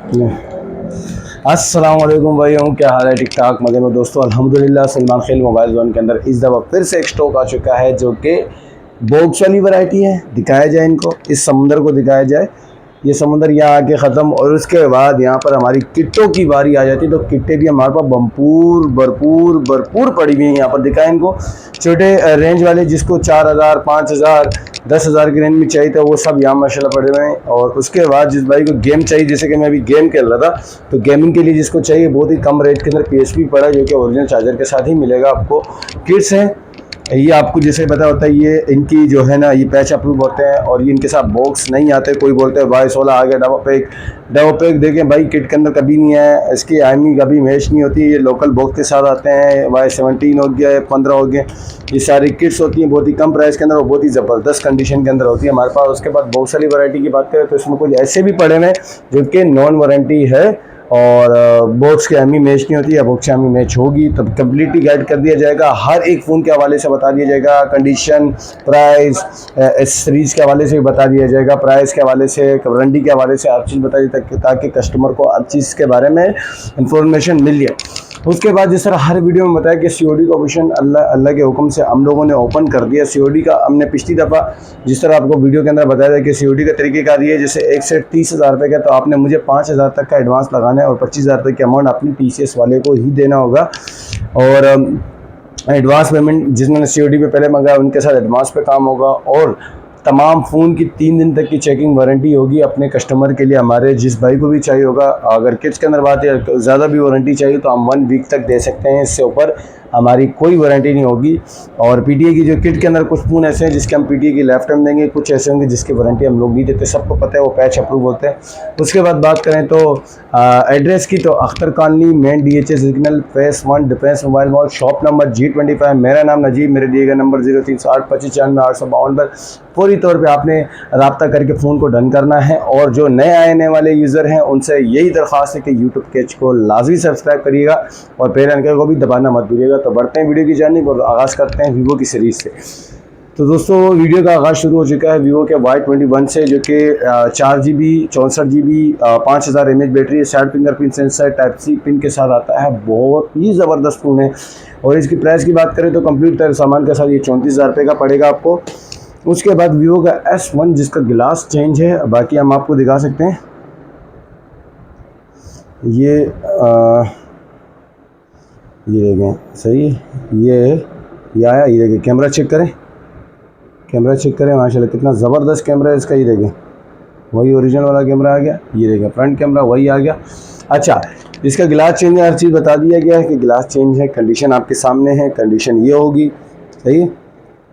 अस्सलाम वालेकुम भाइयों, क्या हाल है? ठीक ठाक मज़े में दोस्तों, अल्हम्दुलिल्लाह। सलमान खेल मोबाइल जोन के अंदर इस दफ़ा फिर से एक स्टॉक आ चुका है जो कि बॉक्स वाली वैरायटी है। दिखाया जाए इनको, इस समुंदर को दिखाया जाए। ये समुंदर यहाँ आके ख़त्म और उसके बाद यहाँ पर हमारी किट्टों की बारी आ जाती है। तो किट्टे भी हमारे पास भरपूर भरपूर भरपूर पड़ी हुई हैं। यहाँ पर दिखाएं इनको, छोटे रेंज वाले जिसको 4000 5000 10,000 की रेंज में चाहिए था वो सब यहाँ माशाल्लाह पड़े हुए हैं। और उसके बाद जिस भाई को गेम चाहिए, जैसे कि मैं अभी गेम खेल रहा था, तो गेमिंग के लिए जिसको चाहिए बहुत ही कम रेट के अंदर PSP पड़ा है जो कि ओरिजिनल चार्जर के साथ ही मिलेगा आपको। किट्स हैं ये, आपको जैसे पता होता है, ये इनकी जो है ना, ये पैच अप्रूव होते हैं और ये इनके साथ बॉक्स नहीं आते। कोई बोलते हैं भाई 16 आ गया डबल पैक देखें भाई, किट के अंदर कभी नहीं है, इसकी आईएमई कभी मैच नहीं होती। ये लोकल बॉक्स के साथ आते हैं। भाई 17 हो गया, 15 हो गए, ये सारी किट्स होती हैं बहुत ही कम प्राइस के अंदर और बहुत ही ज़बरदस्त कंडीशन के अंदर होती है हमारे पास। उसके बाद बॉक्स वाली वैरायटी की बात करें तो इसमें कुछ ऐसे भी पड़े हैं जो कि नॉन वारंटी है और बॉक्स की एमी मैच नहीं होती, या बॉक्स की एमी मैच होगी तब कम्प्लीटली गाइड कर दिया जाएगा। हर एक फ़ोन के हवाले से बता दिया जाएगा, कंडीशन, प्राइस, सीरीज़ के हवाले से बता दिया जाएगा, प्राइस के हवाले से, वारंटी के हवाले से हर चीज़ बता दी ताकि कस्टमर को हर चीज़ के बारे में इंफॉर्मेशन मिल जाए। उसके बाद जिस तरह हर वीडियो में बताया कि COD का ऑप्शन अल्लाह के हुक्म से हम लोगों ने ओपन कर दिया। COD का हमने पिछली दफ़ा जिस तरह आपको वीडियो के अंदर बताया था कि COD का तरीक़ेकार ये है, जैसे एक सेट 30,000 रुपये का, तो आपने मुझे 5,000 तक का एडवांस लगाना है और 25,000 रुपये की अमाउंट अपनी TCS वाले को ही देना होगा। और एडवांस पेमेंट जिन्होंने COD पे पहले मंगाया उनके साथ एडवांस पे काम होगा। और तमाम फ़ोन की 3 दिन तक की चेकिंग वारंटी होगी अपने कस्टमर के लिए। हमारे जिस भाई को भी चाहिए होगा, अगर किट्स के अंदर बात है ज़्यादा भी वारंटी चाहिए तो हम 1 वीक तक दे सकते हैं, इससे ऊपर हमारी कोई वारंटी नहीं होगी। और PTA की जो किट के अंदर कुछ फ़ोन ऐसे हैं जिसके हम PTA की लाइफ टाइम देंगे, कुछ ऐसे होंगे जिसकी वारंटी हम लोग नहीं देते, सबको पता है, वो पैच अप्रूव होते हैं। उसके बाद बात करें तो एड्रेस की, तो Akhtar colony, main DHA signal, phase 1, defence mobile mall, shop number G25। मेरा नाम नजीब, मेरे दिए गए नंबर 0308 25 96 852 पर फौरी तौर पे आपने रब्ता करके फ़ोन को डन करना है। और जो नए आने वाले यूज़र हैं उनसे यही दरख्वास्त है कि यूट्यूब पेज को लाजमी सब्सक्राइब करिएगा और बेल आइकन को भी दबाना मत भूलिएगा। तो बढ़ते हैं वीडियो की जानिब और आगाज़ करते हैं वीवो की सीरीज़ से। तो दोस्तों वीडियो का आगाज़ शुरू हो चुका है वीवो के Y21 से, जो कि 4GB 64GB 5000 mAh बैटरी है, side fingerprint sensor, type C pin के साथ आता है। बहुत ही ज़बरदस्त फ़ोन है। और इसकी प्राइस की बात करें तो कंप्लीट सामान के साथ ये 34,000 रुपये का पड़ेगा आपको। उसके बाद वीवो का S1 जिसका गिलास चेंज है, बाकी हम आपको दिखा सकते हैं। ये देखें, सही है, ये आया, ये देखें, कैमरा चेक करें, माशाल्लाह कितना ज़बरदस्त कैमरा है इसका। ये देखें, वही ओरिजिनल वाला कैमरा आ गया। ये देखें, फ्रंट कैमरा वही आ गया। अच्छा, इसका गिलास चेंज है, हर चीज़ बता दिया गया है कि गिलास चेंज है। कंडीशन आपके सामने है, कंडीशन ये होगी, सही है,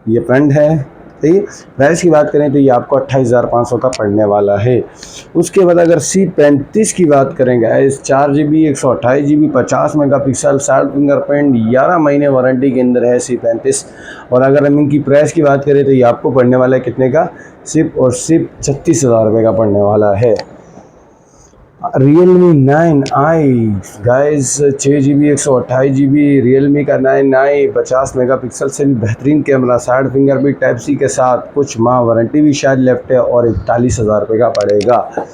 ये फ्रंट है, सही है। प्राइस की बात करें तो ये आपको 28,500 का पड़ने वाला है। उसके बाद अगर C35 की बात करेंगे, इस 4GB 128GB 50 megapixel side fingerprint 11 महीने वारंटी के अंदर है C35। और अगर हम इनकी प्राइस की बात करें तो ये आपको पड़ने वाला है कितने का? सिर्फ 36,000 रुपये का पड़ने वाला है। Realme 9i guys, 6GB 128GB Realme का 9i 50 मेगापिक्सल से भी बेहतरीन कैमरा, साइड फिंगर भी टाइप C के साथ, कुछ माह वारंटी भी शायद लेफ्ट है और 41,000 रुपये का पड़ेगा।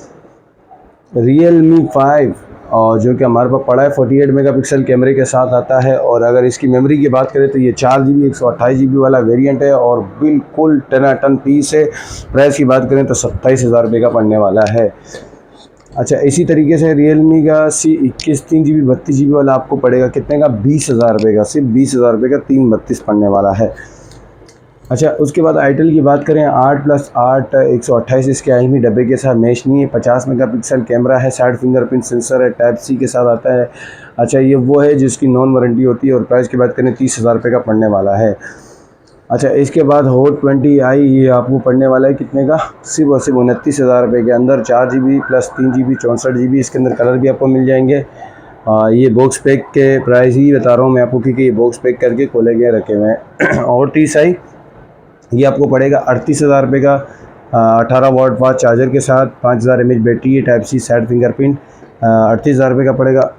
Realme 5 और जो कि हमारे पास पड़ा है 48 मेगापिक्सल कैमरे के साथ आता है। और अगर इसकी मेमोरी की बात करें तो ये 4GB 128GB वाला वेरिएंट है और बिल्कुल टन पीस है। प्राइस की बात करें तो 27,000 रुपये का पड़ने वाला है। अच्छा, इसी तरीके से Realme का C21 3GB 32GB वाला आपको पड़ेगा कितने का? 20,000 रुपये का, सिर्फ 20,000 रुपये का 332 पड़ने वाला है। अच्छा, उसके बाद आईटेल की बात करें, 8+8 128 इसके आईएमई डब्बे के साथ मैच नहीं है, 50 मेगापिक्सल कैमरा है, साइड फिंगरप्रिंट सेंसर है, टाइप C के साथ आता है। अच्छा, ये वो है जिसकी नॉन वारंटी होती है और प्राइस की बात करें 30,000 रुपये का पड़ने वाला है। अच्छा, इसके बाद Hot 20i ये आपको पड़ने वाला है कितने का? सिर्फ और सिर्फ 29,000 रुपये के अंदर, 4GB + 3GB 64GB, इसके अंदर कलर भी आपको मिल जाएंगे। ये बॉक्स पैक के प्राइस ही बता रहा हूँ मैं आपको क्योंकि ये बॉक्स पैक करके खोले गए रखे हुए हैं। और 30i ये आपको पड़ेगा 38,000 रुपये का, 18 वाट फास्ट चार्जर के साथ, 5000 mAh बैटरी है, टाइप C साइड फिंगरप्रिंट, 38,000 रुपये का पड़ेगा।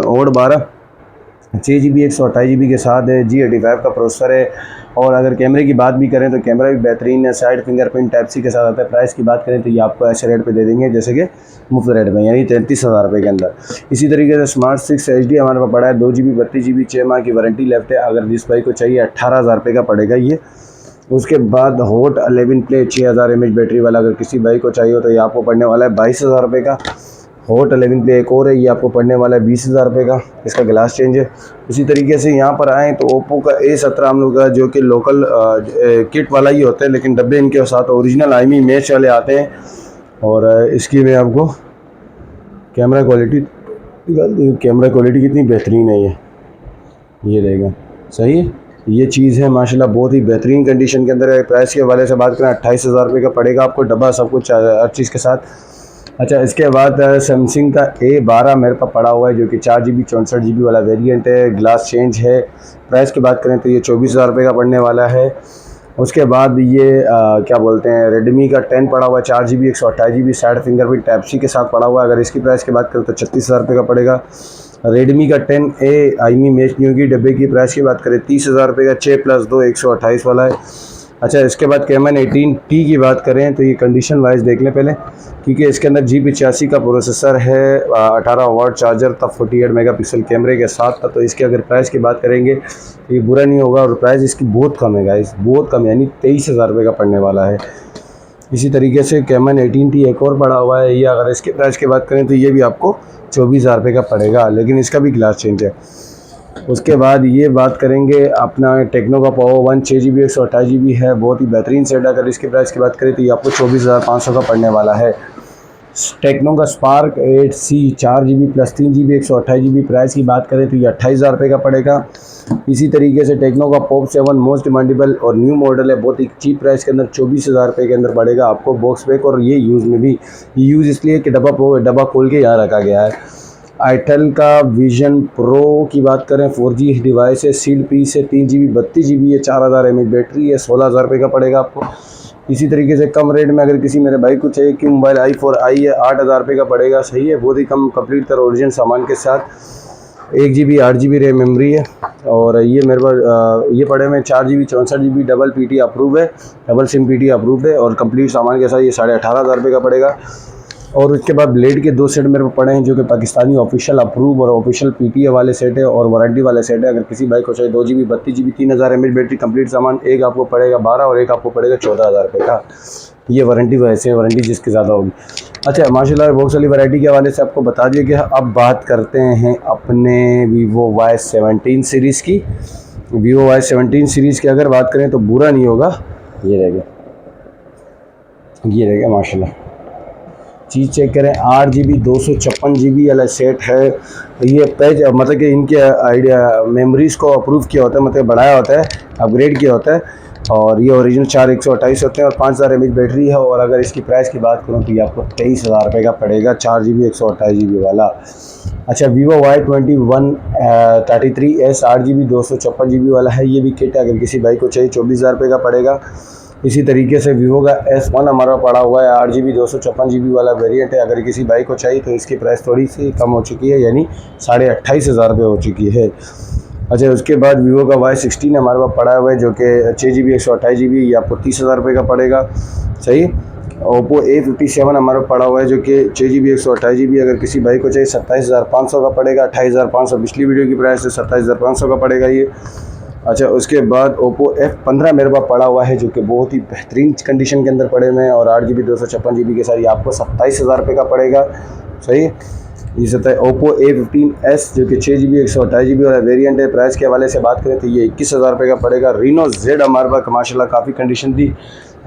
और 12 6 GB 128 GB के साथ है, G85 का प्रोसेसर है। और अगर कैमरे की बात भी करें तो कैमरा भी बेहतरीन है, साइड फिंगरप्रिंट टाइप सी के साथ आता है। प्राइस की बात करें तो ये आपको ऐसे रेट पे दे देंगे जैसे कि मुफ्त रेट में, यानी 33,000 रुपये के अंदर। इसी तरीके से स्मार्ट 6 HD हमारे पास पड़ा है, 2 GB 32 GB 6 माह की वारंटी लेफ्ट है। अगर जिस भाई को चाहिए 18,000 रुपये का पड़ेगा ये। उसके बाद हॉट 11 प्ले 6000 mAh बैटरी वाला अगर किसी भाई को चाहिए तो ये आपको पड़ने वाला है 22,000 रुपये का। हॉट 11 प्ले एक और है, ये आपको पड़ने वाला है 20,000 रुपये का, इसका ग्लास चेंज है। इसी तरीके से यहाँ पर आएँ तो ओप्पो का A17 हम लोग का जो कि लोकल किट वाला ही होता है, लेकिन डब्बे इनके साथ ओरिजिनल आईमी मैच वाले आते हैं। और इसकी मैं आपको कैमरा क्वालिटी कितनी बेहतरीन है ये रहेगा, सही है। ये चीज़ है माशाल्लाह, बहुत ही बेहतरीन कंडीशन के अंदर है। प्राइस के हवाले से बात करें 28,000 रुपये का पड़ेगा आपको, डब्बा सब कुछ हर चीज़ के साथ। अच्छा, इसके बाद सैमसंग का A12 मेरे पास पड़ा हुआ है जो कि 4 GB 64 GB वाला वेरिएंट है, ग्लास चेंज है। प्राइस की बात करें तो ये 24,000 रुपये का पड़ने वाला है। उसके बाद ये क्या बोलते हैं, रेडमी का 10 पड़ा हुआ है, 4 GB 128 GB side fingerprint type C के साथ पड़ा हुआ है। अगर इसकी प्राइस की बात करें तो 36,000 रुपये का पड़ेगा। रेडमी का 10A आईमी मैच न्यू की डब्बे की प्राइस की बात करें 30,000 रुपये का, 6+2 128 वाला है। अच्छा, इसके बाद कैमन 18T की बात करें तो ये कंडीशन वाइज देख लें पहले, क्योंकि इसके अंदर G85 का प्रोसेसर है, 18 वाट चार्जर था, 48 मेगापिक्सल कैमरे के साथ था। तो इसके अगर प्राइस की बात करेंगे तो ये बुरा नहीं होगा, और प्राइस इसकी बहुत कम है गाइस, बहुत कम, यानी 23,000 रुपये का पड़ने वाला है। इसी तरीके से कैमन 18T एक और पड़ा हुआ है, ये अगर इसके प्राइस की बात करें तो ये भी आपको 24,000 रुपये का पड़ेगा, लेकिन इसका भी ग्लास चेंज है। उसके बाद ये बात करेंगे अपना टेक्नो का पावर 1 6 GB 128 GB है, बहुत ही बेहतरीन सेट है। अगर इसकी प्राइस की बात करें तो ये आपको 24,500 का पड़ने वाला है। टेक्नो का spark 8C 4 GB + 3 GB 128 GB, price की बात करें तो ये 28,000 रुपये का पड़ेगा। इसी तरीके से टेक्नो का पॉप 7 मोस्ट डिमांडेबल और न्यू मॉडल है, बहुत ही चीप प्राइस के अंदर 24,000 रुपये के अंदर पड़ेगा आपको बॉक्स पैक। और ये यूज़ में भी, ये यूज़ इसलिए कि डब्बा खोल के यहाँ रखा गया है। आईटेल का विजन प्रो की बात करें 4G डिवाइस है, सील पीस है, 3 GB 32 GB है, 4000 mAh बैटरी है, 16,000 रुपये का पड़ेगा आपको। इसी तरीके से कम रेट में अगर किसी मेरे भाई को चाहिए कि मोबाइल i4i है, 8,000 रुपये का पड़ेगा, सही है, बहुत ही कम कंप्लीट कर ओरिजिनल सामान के साथ। 1 GB 8 GB रैम मेमोरी है। और ये मेरे पास ये पड़े में 4 GB 64 GB double PT approve है, डबल सिम PT अप्रूव है, और कंप्लीट सामान के साथ ये 18,500 रुपये का पड़ेगा। और उसके बाद ब्लेड के 2 सेट मेरे को पड़े हैं जो कि पाकिस्तानी ऑफिशियल अप्रूव और ऑफिशियल PTA वाले सेट है और वारंटी वाले सेट है। अगर किसी भाई को चाहिए 2 GB 32 GB 3000 mAh battery complete सामान, एक आपको पड़ेगा 12 और एक आपको पड़ेगा 14,000 रुपये का। ये वारंटी वैसे है, वारंटी जिसकी ज़्यादा होगी। अच्छा, माशाल्लाह बॉक्स वाली वैरायटी के हवाले से आपको बता दिया कि अब बात करते हैं अपने Vivo Y17 सीरीज़ की। Vivo Y17 सीरीज़ की अगर बात करें तो बुरा नहीं होगा, ये रहेगा माशाल्लाह। चीज़ चेक करें, 8 GB 256 GB वाला सेट है। ये पेज मतलब कि इनके आइडिया मेमोरीज़ को अप्रूव किया होता है, मतलब बढ़ाया होता है, अपग्रेड किया होता है। और ये ओरिजिनल 4 128 होते हैं और 5000 mAh बैटरी है। और अगर इसकी प्राइस की बात करूँ तो ये आपको 23,000 रुपये का पड़ेगा, 4 GB 128 GB वाला। अच्छा, Vivo Y21 33S 8 GB 256 GB वाला है, ये भी किट है, अगर किसी भाई को चाहिए 24,000 रुपये का पड़ेगा। इसी तरीके से Vivo का S1 हमारा पड़ा हुआ है, 8 GB 256 GB वाला वेरिएंट है, अगर किसी भाई को चाहिए तो इसकी प्राइस थोड़ी सी कम हो चुकी है, यानी 28,500 रुपये हो चुकी है। अच्छा, उसके बाद Vivo का Y16 हमारे पास पड़ा हुआ है जो कि 6 GB 128 GB, ये आपको 30,000 रुपये का पड़ेगा, सही। Oppo A57 हमारा पड़ा हुआ है जो कि 6 GB 128 GB, अगर किसी भाई को चाहिए 27,500 का पड़ेगा, 28,500 पिछली वीडियो की प्राइस है, 27,500 का पड़ेगा ये। अच्छा, उसके बाद Oppo F15 मेरे पास पड़ा हुआ है जो कि बहुत ही बेहतरीन कंडीशन के अंदर पड़े हुए हैं और 8 GB 256 GB के साथ ये आपको 27,000 रुपये का पड़ेगा, सही। ये होता है Oppo A15s जो कि 6 GB 128 GB वाला वेरिएंट है। प्राइस के हवाले से बात करें तो ये 21,000 रुपये का पड़ेगा। Reno Z हमारे पास माशाल्लाह काफ़ी कंडीशन थी,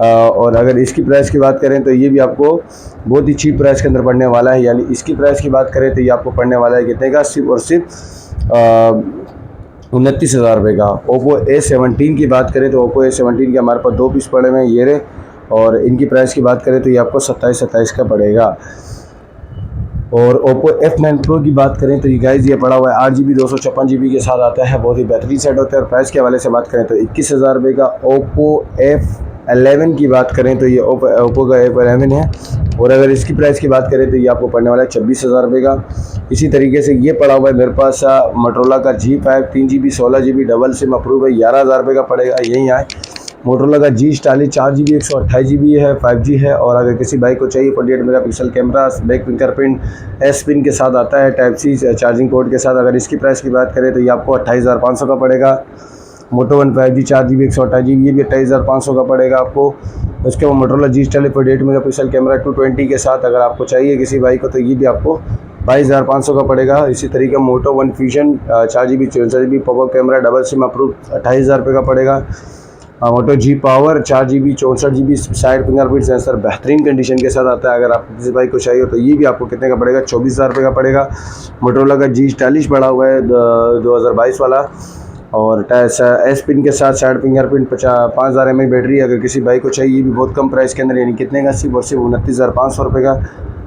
और अगर इसकी प्राइस की बात करें तो ये भी आपको बहुत ही चीप प्राइस के अंदर पड़ने वाला है, यानी इसकी प्राइस की बात करें तो ये आपको पड़ने वाला है कितने का, सिर्फ और सिर्फ 29,000 रुपये का। Oppo A17 की बात करें तो Oppo A17 के हमारे पास 2 पीस पड़े हुए हैं, ये रहे, और इनकी प्राइस की बात करें तो ये आपको 27 का पड़ेगा। और Oppo F9 Pro की बात करें तो ये गाइस ये पड़ा हुआ है 8 GB 256 GB के साथ आता है, बहुत ही बेहतरीन सेट होता है। और प्राइस के हवाले से बात करें तो 21,000 रुपये का। Oppo 11 की बात करें तो ये ओप्पो का F11 है, और अगर इसकी प्राइस की बात करें तो ये आपको पड़ने वाला है 26,000 रुपये का। इसी तरीके से ये पड़ा हुआ है मेरे पास मोटरोला का G5 3GB 16GB double SIM approve है, 11,000 रुपये का पड़ेगा। यहीं आए मोटरोला का G40 4GB 128GB है, 5G है, और अगर किसी बाइक को चाहिए 48 megapixel camera, back fingerprint S pin के साथ आता है, टाइप सी चार्जिंग पोर्ट के साथ। अगर इसकी प्राइस की बात करें तो ये आपको 28,500 का पड़ेगा। मोटो वन 5G 4GB 128GB ये भी 28,500 का पड़ेगा आपको। उसके बाद मोटरोला G40 48 मेगापिक्सल कैमरा 220 के साथ अगर आपको चाहिए किसी बाइक को तो ये भी आपको 22,500 का पड़ेगा। इसी तरीके Moto One Fusion 4GB 64GB popup camera double SIM approve 28,000 रुपये का पड़ेगा। Moto G power 4GB 64GB side fingerprint sensor बेहतरीन कंडीशन के साथ आता है। अगर आपको किसी बाइक को चाहिए तो ये भी आपको कितने का पड़ेगा, 24,000 रुपये का पड़ेगा। मोटरोला का G40 पड़ा हुआ है 2022 वाला, और एस पिन के साथ साइड फिंगरप्रिंट 5000 mAh बैटरी। अगर किसी बाइक को चाहिए ये भी बहुत कम प्राइस के अंदर, यानी कितने का, सिर्फ और सिर्फ 29,500 रुपये का।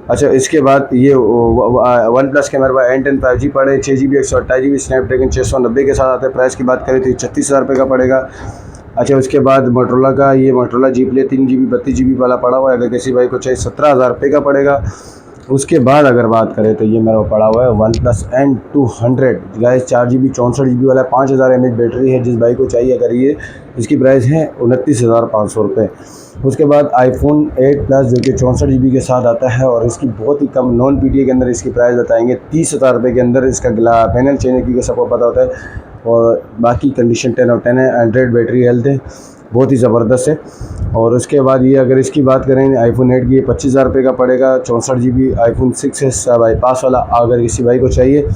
अच्छा, इसके बाद ये वन प्लस के मेरे पास N10 5G पड़े 6GB 128GB स्नैपड्रैगन 690 के साथ आता है। प्राइस की बात करें तो ये 36,000 रुपये का पड़ेगा। अच्छा, उसके बाद मोटरोला का ये Motorola G Play 3GB 32GB वाला पड़ा हुआ है, अगर किसी बाइक को चाहिए 17,000 रुपये का पड़ेगा। उसके बाद अगर बात करें तो ये मेरा पड़ा हुआ है one plus N200 guys 4GB 64GB वाला 5000 mAh बैटरी है। जिस बाइक को चाहिए अगर ये, इसकी प्राइस है 29,500 रुपये। उसके बाद iPhone 8 प्लस जो कि 64GB के साथ आता है, और इसकी बहुत ही कम नॉन PTA के अंदर इसकी प्राइस बताएंगे 30,000 रुपये के अंदर। इसका पैनल चेंज की सबको पता होता है, और बाकी कंडीशन 10 और 10 है। एंड्रॉयड बैटरी हेल्थ है, बहुत ही ज़बरदस्त है। और उसके बाद ये अगर इसकी बात करें iPhone 8 की, ये 25,000 रुपये का पड़ेगा। 64GB iPhone 6s बाईपास वाला अगर किसी बाइक को चाहिए,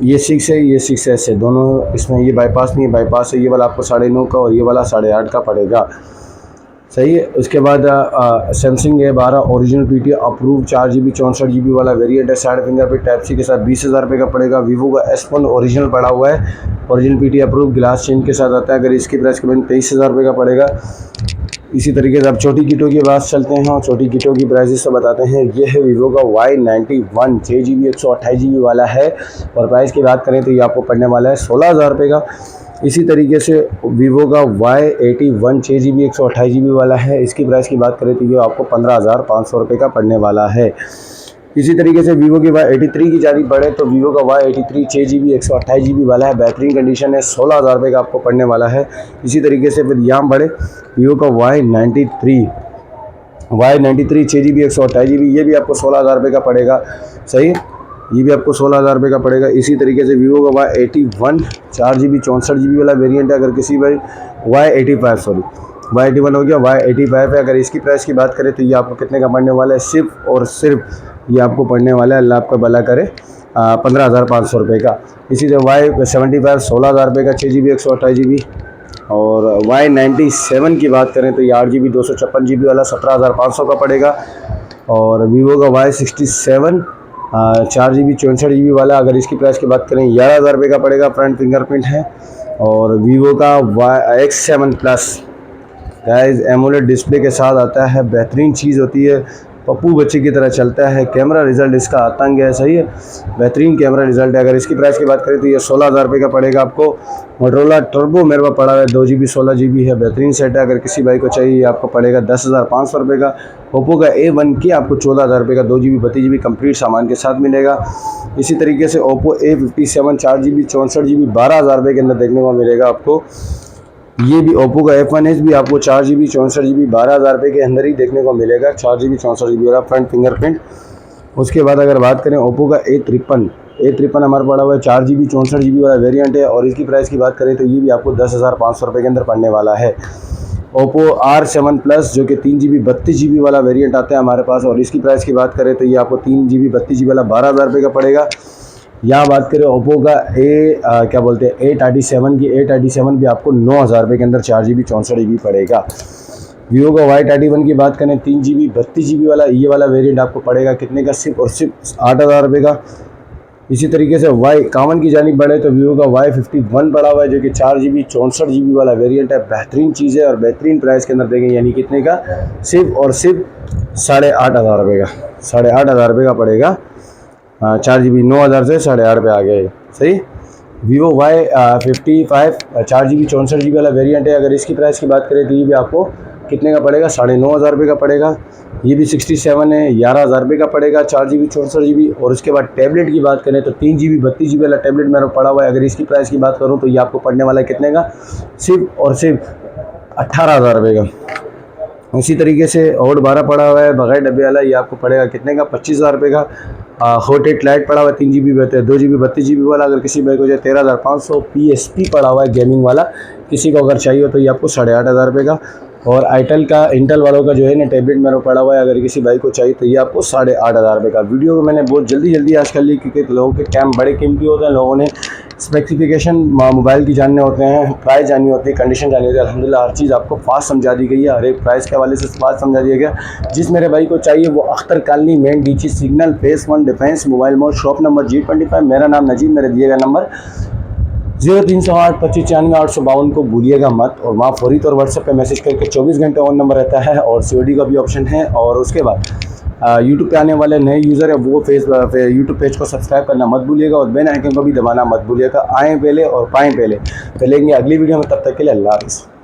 ये 6 है ये 6s है, दोनों इसमें ये बाईपास नहीं है, बाईपास है। ये वाला आपको 9.5 का और ये वाला 8.5 का पड़ेगा, सही है। उसके बाद Samsung A12 original PTA approve 4GB 64GB वाला वेरिएंट है, साइड फिंगरप्रिंट टाइप सी के साथ 20,000 रुपये का पड़ेगा। वीवो का S1 ओरिजिनल पड़ा हुआ है, original PTA approve glass change के साथ आता है, अगर इसकी प्राइस के बाद 23,000 रुपये का पड़ेगा। इसी तरीके से अब छोटी किटों के पास चलते हैं, और छोटी किटों की प्राइसेस से बताते हैं। ये है वीवो का Y91 6GB 128GB वाला है, और प्राइस की बात करें तो ये आपको पड़ने वाला है 16,000 रुपये का। इसी तरीके से वीवो का Y81 6GB 128GB वाला है, इसकी प्राइस की बात करें तो ये आपको 15,500 रुपये का पड़ने वाला है। इसी तरीके से वीवो की Y83 की जानी पड़े तो वीवो का Y83 6GB 128GB वाला है, बेहतरीन कंडीशन है, 16,000 रुपये का आपको पड़ने वाला है। इसी तरीके से फिर यहाँ बढ़े वीवो का Y93 6GB 128GB, ये भी आपको 16,000 रुपये का पड़ेगा, सही, ये भी आपको 16,000 रुपये का पड़ेगा। इसी तरीके से वीवो का Y81 4GB 64GB वाला वेरिएंट है, अगर किसी भाई Y81 हो गया, Y85 है। अगर इसकी प्राइस की बात करें तो ये आपको कितने का पड़ने वाला है, सिर्फ और सिर्फ ये आपको पड़ने वाला है, अल्लाह आपका भला करे, 15,500 रुपये का। इसी तरह Y75 16,000 रुपये का 6GB 128GB। और Y97 की बात करें तो ये 8GB 256GB वाला 17,500 का पड़ेगा। और वीवो का Y67 4GB 64GB वाला, अगर इसकी प्राइस की बात करें 11,000 रुपये का पड़ेगा, फ्रंट फिंगरप्रिंट है। और वीवो का X7 plus guys AMOLED display के साथ आता है, बेहतरीन चीज़ होती है, पप्पू बच्चे की तरह चलता है। कैमरा रिज़ल्ट इसका आतंक है, सही है, बेहतरीन कैमरा रिज़ल्ट है। अगर इसकी प्राइस की बात करें तो ये 16,000 रुपये का पड़ेगा आपको। मोटरोला टर्बो मेरे पास पड़ा है 2GB 16GB है, बेहतरीन सेट है। अगर किसी बाइक को चाहिए आपको पड़ेगा 10,500 रुपये का। ओप्पो का A1 की आपको 14,000 रुपये का 2GB 32GB कंप्लीट सामान के साथ मिलेगा। इसी तरीके से ओप्पो A57 4GB 64GB 12,000 रुपये के अंदर देखने को मिलेगा आपको। ये भी ओप्पो का F1s भी आपको 4GB 64GB 12,000 रुपये के अंदर ही देखने को मिलेगा, 4GB 64GB वाला फ्रंट फिंगरप्रिंट। उसके बाद अगर बात करें ओप्पो का A53 हमारा पड़ा हुआ है, 4GB 64GB वाला वेरिएंट है, और इसकी प्राइस की बात करें तो ये भी आपको 10,500 रुपये के अंदर पड़ने वाला है। ओप्पो R7 प्लस जो कि 3GB 32GB वाला वेरिएंट आता है हमारे पास, और इसकी प्राइस की बात करें तो ये आपको 3GB 32GB वाला 12,000 रुपये का पड़ेगा। यहाँ बात करें ओप्पो का A37 की, A37 भी आपको 9,000 रुपये के अंदर 4GB 64GB पड़ेगा। वीवो का Y31 की बात करें 3GB 32GB वाला, ये वाला वेरिएंट आपको पड़ेगा कितने का, सिर्फ और सिर्फ 8,000 रुपये का। इसी तरीके से Y51 की जानिब बढ़े तो वीवो का Y51 पड़ा हुआ है, जो कि 4GB 64GB वाला वेरिएंट है, बेहतरीन चीज़ है, और बेहतरीन प्राइस के अंदर देंगे, यानी कितने का, सिर्फ और सिर्फ 8,500 रुपये का, 8,500 रुपये का पड़ेगा। 4GB 9,000 से 8,500 पे आ गए, सही। वीवो Y55 4GB 64GB वाला वेरिएंट है, अगर इसकी प्राइस की बात करें तो ये भी आपको कितने का पड़ेगा, 9,500 रुपये का पड़ेगा। ये भी 67 है, 11,000 रुपये का पड़ेगा, 4 GB 64 GB। और उसके बाद टैबलेट की बात करें तो 3 GB 32 GB वाला टैबलेट मेरा पड़ा हुआ है। अगर इसकी प्राइस की बात करूँ तो ये आपको पड़ने वाला है कितने का, सिर्फ और सिर्फ 18,000 रुपये का। इसी तरीके से और 12 पड़ा हुआ है बगैर डब्बे वाला, ये आपको पड़ेगा कितने का, 25,000 रुपये का। हॉट 8 लाइट पड़ा हुआ है 3 GB 2 GB 32 GB वाला, अगर किसी भाई को चाहिए 13,500। PSP पड़ा हुआ है गेमिंग वाला, किसी को अगर चाहिए तो ये आपको 8,500 रुपये का। और आईटेल का, इंटेल वालों का जो है ना टैबलेट मेरा पड़ा हुआ है, अगर किसी भाई को चाहिए तो ये आपको 8,500 रुपये का। वीडियो को मैंने बहुत जल्दी आज कर ली क्योंकि लोगों के टाइम बड़े कीमती होते हैं, लोगों ने स्पेसिफिकेशन मोबाइल की जानने होते हैं, प्राइस जाननी होती है, कंडीशन जाननी होती है। अल्हम्दुलिल्लाह हर चीज़ आपको फास्ट समझा दी गई है, हर एक प्राइस के हवाले से फास्ट समझा दिया गया। जिस मेरे भाई को चाहिए वो अख्तर कॉलोनी, मेन डीची signal, phase 1, defence mobile mode, shop number G25। मेरा नाम नजीब, मेरे दिए गए नंबर 0308 25 94 852 को भूलिएगा मत। और वहाँ फौरी तौर व्हाट्सएप पे मैसेज करके 24 घंटे ऑन नंबर रहता है, और COD का भी ऑप्शन है। और उसके बाद यूट्यूब पे आने वाले नए यूज़र है वो यूट्यूब पेज को सब्सक्राइब करना मत भूलिएगा, और बेल आइकन को भी दबाना मत भूलिएगा। आएँ पहले और पाएँ पहले। मिलेंगे अगली वीडियो में, तब तक के लिए अल्लाह हाफ़िज़।